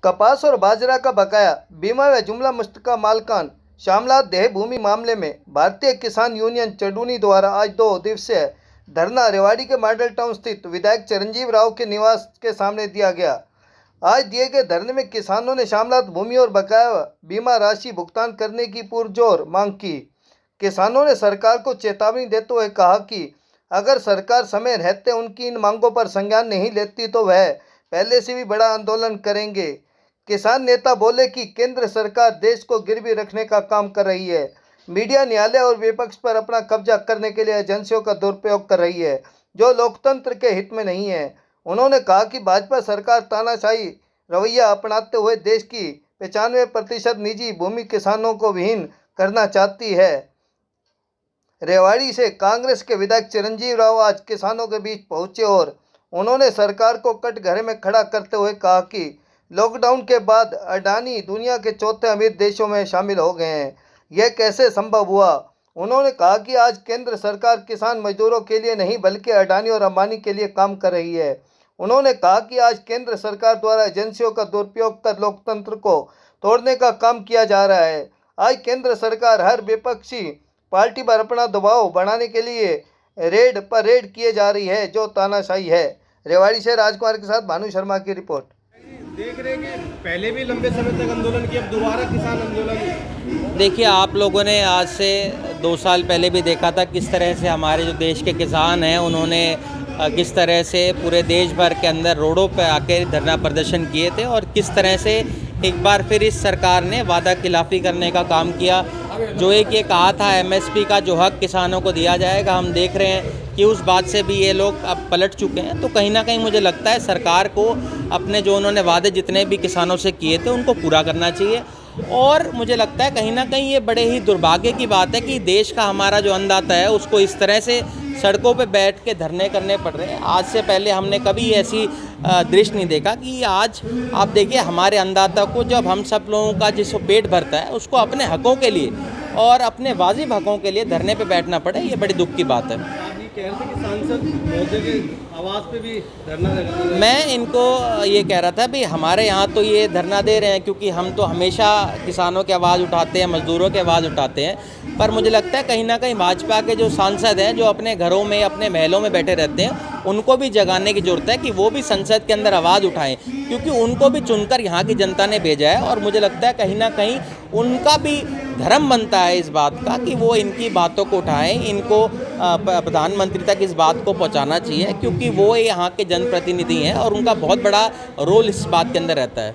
कपास और बाजरा का बकाया बीमा व जुमला मुश्तरका मालकान शामलात देह भूमि मामले में भारतीय किसान यूनियन चडूनी द्वारा आज 2 दिवसीय धरना रेवाड़ी के मॉडल टाउन स्थित विधायक चिरंजीव राव के निवास के सामने दिया गया। आज दिए गए धरने में किसानों ने शामलात भूमि और बकाया बीमा राशि भुगतान करने की पुरजोर मांग की। किसानों ने सरकार को चेतावनी देते हुए कहा कि अगर सरकार समय रहते उनकी इन मांगों पर संज्ञान नहीं लेती तो वह पहले से भी बड़ा आंदोलन करेंगे। किसान नेता बोले कि केंद्र सरकार देश को गिरवी रखने का काम कर रही है। मीडिया न्यायालय और विपक्ष पर अपना कब्जा करने के लिए एजेंसियों का दुरुपयोग कर रही है जो लोकतंत्र के हित में नहीं है। उन्होंने कहा कि भाजपा सरकार तानाशाही रवैया अपनाते हुए देश की 95% निजी भूमि किसानों को विहीन करना चाहती है। रेवाड़ी से कांग्रेस के विधायक चिरंजीव राव आज किसानों के बीच पहुंचे और उन्होंने सरकार को कटघरे में खड़ा करते हुए कहा कि लॉकडाउन के बाद अडानी दुनिया के चौथे अमीर देशों में शामिल हो गए हैं। यह कैसे संभव हुआ? उन्होंने कहा कि आज केंद्र सरकार किसान मजदूरों के लिए नहीं बल्कि अडानी और अंबानी के लिए काम कर रही है। उन्होंने कहा कि आज केंद्र सरकार द्वारा एजेंसियों का दुरुपयोग कर लोकतंत्र को तोड़ने का काम किया जा रहा है। आज केंद्र सरकार हर विपक्षी पार्टी पर अपना दबाव बढ़ाने के लिए रेड किए जा रही है जो तानाशाही है। रेवाड़ी से राजकुमार के साथ भानु शर्मा की रिपोर्ट। देख रहे हैं कि पहले भी लंबे समय तक आंदोलन किया, अब दोबारा किसान आंदोलन। देखिए, आप लोगों ने आज से 2 साल पहले भी देखा था किस तरह से हमारे जो देश के किसान हैं उन्होंने किस तरह से पूरे देश भर के अंदर रोडों पर आकर धरना प्रदर्शन किए थे और किस तरह से एक बार फिर इस सरकार ने वादा खिलाफी करने का काम किया। जो एक ये कहा था एमएसपी का जो हक किसानों को दिया जाएगा, हम देख रहे हैं कि उस बात से भी ये लोग अब पलट चुके हैं। तो कहीं ना कहीं मुझे लगता है सरकार को अपने जो उन्होंने वादे जितने भी किसानों से किए थे उनको पूरा करना चाहिए। और मुझे लगता है कहीं ना कहीं ये बड़े ही दुर्भाग्य की बात है कि देश का हमारा जो अन्नदाता है उसको इस तरह से सड़कों पे बैठ के धरने करने पड़ रहे हैं। आज से पहले हमने कभी ऐसी दृश्य नहीं देखा कि आज आप देखिए हमारे अन्नदाता को जब हम सब लोगों का जिसको पेट भरता है उसको अपने हकों के लिए और अपने वाजिब हकों के लिए धरने पे बैठना पड़े, ये बड़ी दुख की बात है। कह रहे थे कि सांसद महोदय के आवाज़ पे भी धरना लगा। मैं इनको ये कह रहा था भी हमारे यहाँ तो ये धरना दे रहे हैं क्योंकि हम तो हमेशा किसानों की आवाज़ उठाते हैं, मज़दूरों की आवाज़ उठाते हैं। पर मुझे लगता है कहीं ना कहीं भाजपा के जो सांसद हैं जो अपने घरों में अपने महलों में बैठे रहते हैं उनको भी जगाने की ज़रूरत है कि वो भी संसद के अंदर आवाज़ उठाएं, क्योंकि उनको भी चुनकर यहाँ की जनता ने भेजा है। और मुझे लगता है कहीं ना कहीं उनका भी धर्म बनता है इस बात का कि वो इनकी बातों को उठाएं, इनको प्रधानमंत्री तक इस बात को पहुंचाना चाहिए, क्योंकि वो यहाँ के जनप्रतिनिधि हैं और उनका बहुत बड़ा रोल इस बात के अंदर रहता है।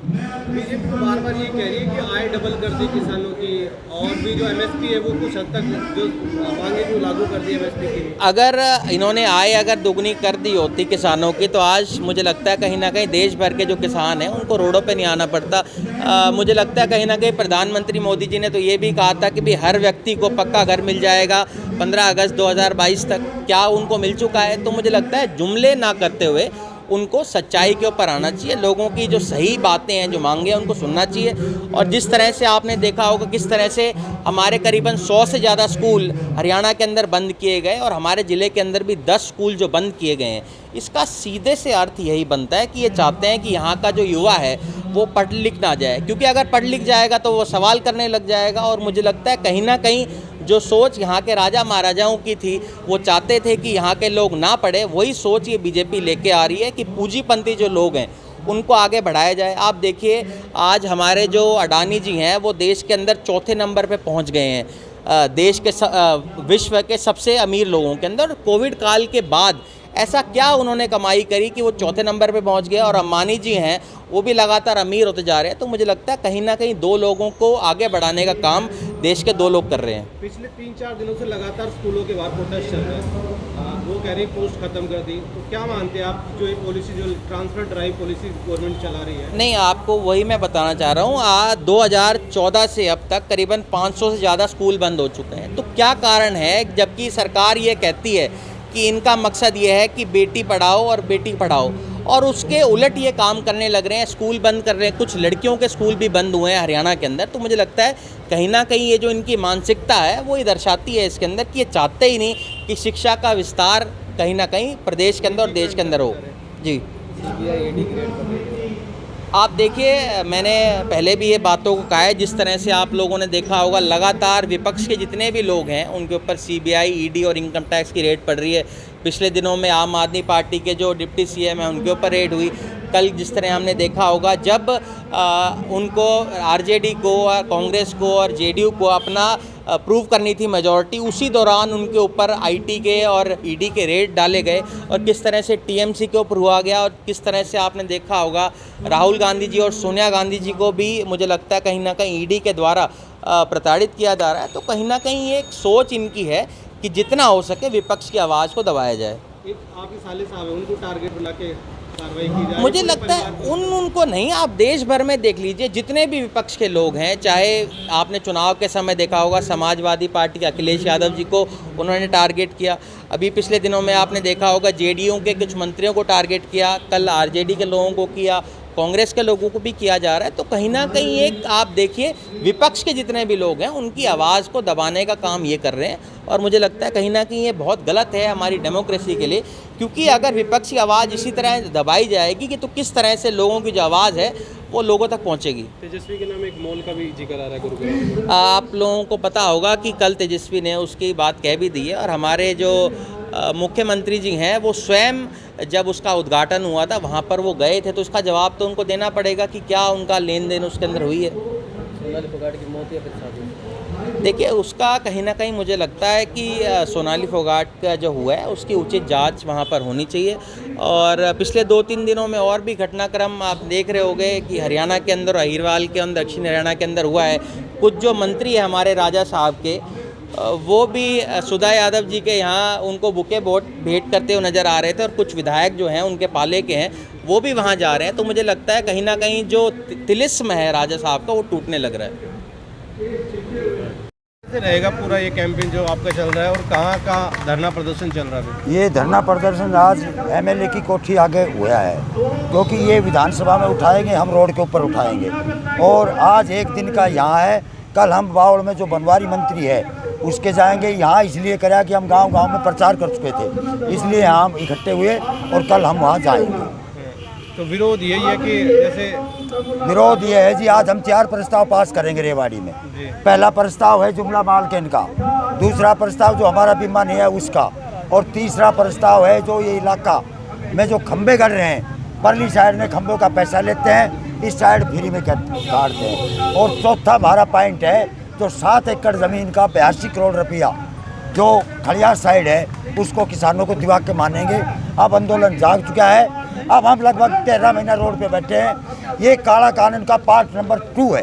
बीजेपी तो बार बार ये कह रही है कि आय डबल कर दी किसानों की और भी जो एमएसपी है वो कुछ हद तक जो मांगे वो लागू कर दी एमएसपी की। अगर इन्होंने आय अगर दोगुनी कर दी होती किसानों की तो आज मुझे लगता है कहीं ना कहीं देश भर के जो किसान हैं उनको रोडों पे नहीं आना पड़ता। मुझे लगता है कहीं ना कहीं प्रधानमंत्री मोदी जी ने तो ये भी कहा था कि भाई हर व्यक्ति को पक्का घर मिल जाएगा 15 अगस्त 2022 तक। क्या उनको मिल चुका है? तो मुझे लगता है जुमले ना करते हुए उनको सच्चाई के ऊपर आना चाहिए। लोगों की जो सही बातें हैं, जो मांगे हैं, उनको सुनना चाहिए। और जिस तरह से आपने देखा होगा किस तरह से हमारे करीबन 100 से ज़्यादा स्कूल हरियाणा के अंदर बंद किए गए और हमारे ज़िले के अंदर भी 10 स्कूल जो बंद किए गए हैं, इसका सीधे से अर्थ यही बनता है कि ये चाहते हैं कि यहाँ का जो युवा है वो पढ़ लिख ना जाए, क्योंकि अगर पढ़ लिख जाएगा तो वो सवाल करने लग जाएगा। और मुझे लगता है कहीं ना कहीं जो सोच यहाँ के राजा महाराजाओं की थी, वो चाहते थे कि यहाँ के लोग ना पढ़े, वही सोच ये बीजेपी लेके आ रही है कि पूंजीपति जो लोग हैं उनको आगे बढ़ाया जाए। आप देखिए आज हमारे जो अडानी जी हैं वो देश के अंदर 4थे नंबर पे पहुँच गए हैं देश के विश्व के सबसे अमीर लोगों के अंदर। कोविड काल के बाद ऐसा क्या उन्होंने कमाई करी कि वो 4थे नंबर पे पहुंच गए और अंबानी जी हैं वो भी लगातार अमीर होते जा रहे हैं। तो मुझे लगता है कहीं ना कहीं 2 लोगों को आगे बढ़ाने का काम देश के 2 लोग कर रहे हैं। पिछले 3-4 दिनों से लगातार स्कूलों के बाहर प्रोटेस्ट चल रहे हैं, वो कह रही पोस्ट खत्म कर दी। तो क्या मानते हैं आप जो ये पॉलिसी जो ट्रांसफर ड्राइव पॉलिसी गवर्नमेंट चला रही है? नहीं, आपको वही मैं बताना चाह रहा हूँ। 2014 से अब तक करीबन 500 से ज़्यादा स्कूल बंद हो चुके हैं। तो क्या कारण है जबकि सरकार ये कहती है कि इनका मकसद ये है कि बेटी पढ़ाओ और बेटी पढ़ाओ, और उसके उलट ये काम करने लग रहे हैं, स्कूल बंद कर रहे हैं। कुछ लड़कियों के स्कूल भी बंद हुए हैं हरियाणा के अंदर। तो मुझे लगता है कहीं ना कहीं ये जो इनकी मानसिकता है वो ये दर्शाती है इसके अंदर कि ये चाहते ही नहीं कि शिक्षा का विस्तार कहीं ना कहीं प्रदेश के अंदर और देश के अंदर हो। जी। आप देखिए, मैंने पहले भी ये बातों को कहा है, जिस तरह से आप लोगों ने देखा होगा लगातार विपक्ष के जितने भी लोग हैं उनके ऊपर सीबीआई, ईडी और इनकम टैक्स की रेड पड़ रही है। पिछले दिनों में आम आदमी पार्टी के जो डिप्टी सीएम हैं उनके ऊपर रेड हुई। कल जिस तरह हमने देखा होगा जब उनको आरजेडी को, कांग्रेस को और जेडीयू को अपना प्रूव करनी थी मेजॉरिटी, उसी दौरान उनके ऊपर आईटी के और ईडी के रेड डाले गए और किस तरह से टीएमसी के ऊपर हुआ गया। और किस तरह से आपने देखा होगा राहुल गांधी जी और सोनिया गांधी जी को भी मुझे लगता है कहीं ना कहीं ईडी के द्वारा प्रताड़ित किया जा रहा है। तो कहीं ना कहीं एक सोच इनकी है कि जितना हो सके विपक्ष की आवाज़ को दबाया जाए। एक आपके साले साहब हैं, उनको टारगेट बना के कार्रवाई की जाए। मुझे लगता है उनको नहीं, आप देश भर में देख लीजिए जितने भी विपक्ष के लोग हैं, चाहे आपने चुनाव के समय देखा होगा समाजवादी पार्टी के अखिलेश यादव जी को उन्होंने टारगेट किया। अभी पिछले दिनों में आपने देखा होगा जेडीयू के कुछ मंत्रियों को टारगेट किया, कल आरजेडी के लोगों को किया, कांग्रेस के लोगों को भी किया जा रहा है। तो कहीं ना कहीं एक आप देखिए विपक्ष के जितने भी लोग हैं उनकी आवाज़ को दबाने का काम ये कर रहे हैं और मुझे लगता है कहीं ना कहीं ये बहुत गलत है हमारी डेमोक्रेसी के लिए, क्योंकि अगर विपक्ष की आवाज़ इसी तरह दबाई जाएगी कि तो किस तरह से लोगों की जो आवाज़ है वो लोगों तक पहुंचेगी। तेजस्वी के नाम एक मॉल का भी जिक्र आ रहा है गुरुग्राम। आप लोगों को पता होगा कि कल तेजस्वी ने उसकी बात कह भी दी है और हमारे जो मुख्यमंत्री जी हैं वो स्वयं जब उसका उद्घाटन हुआ था वहाँ पर वो गए थे, तो उसका जवाब तो उनको देना पड़ेगा कि क्या उनका लेन देन उसके अंदर हुई है। सोनाली फोगाट की मौत या फिर शादी? देखिए, उसका कहीं ना कहीं मुझे लगता है कि सोनाली फोगाट का जो हुआ है उसकी उचित जांच वहाँ पर होनी चाहिए। और पिछले 2-3 दिनों में और भी घटनाक्रम आप देख रहे होंगे कि हरियाणा के अंदर, अहिरवाल के अंदर, दक्षिण हरियाणा के अंदर हुआ है। कुछ जो मंत्री है हमारे राजा साहब के, वो भी सुधा यादव जी के यहाँ उनको बुके भेंट करते हुए नज़र आ रहे थे और कुछ विधायक जो हैं उनके पाले के हैं वो भी वहाँ जा रहे हैं। तो मुझे लगता है कहीं ना कहीं जो तिलिस्म है राजा साहब का वो टूटने लग रहा है। कैसे रहेगा पूरा ये कैंपेन जो आपका चल रहा है और कहाँ कहाँ धरना प्रदर्शन चल रहा है? ये धरना प्रदर्शन आज एमएलए की कोठी आगे हुआ है, क्योंकि ये विधानसभा में उठाएंगे, हम रोड के ऊपर उठाएंगे। और आज एक दिन का यहाँ है, कल हम बावड़ में जो बनवारी मंत्री है उसके जाएंगे। यहाँ इसलिए करा कि हम गांव-गांव में प्रचार कर चुके थे, इसलिए यहाँ हम इकट्ठे हुए और कल हम वहाँ जाएंगे। तो विरोध यही है कि जैसे विरोध ये है जी, आज हम 4 प्रस्ताव पास करेंगे रेवाड़ी में। पहला प्रस्ताव है जुमला मालकिन का, दूसरा प्रस्ताव जो हमारा बीमा नहीं है उसका, और तीसरा प्रस्ताव है जो ये इलाका में जो खंबे गड़ रहे हैं, परली साइड में खंभों का पैसा लेते हैं, इस साइड फ्री में काटते हैं। और चौथा हमारा पॉइंट है जो 7 एकड़ ज़मीन का 82 करोड़ रुपया जो खड़ियार साइड है उसको किसानों को दिवा के मानेंगे। अब आंदोलन जाग चुका है, अब हम लगभग 13 महीना रोड पे बैठे हैं। ये काला कानून का पार्ट नंबर 2 है।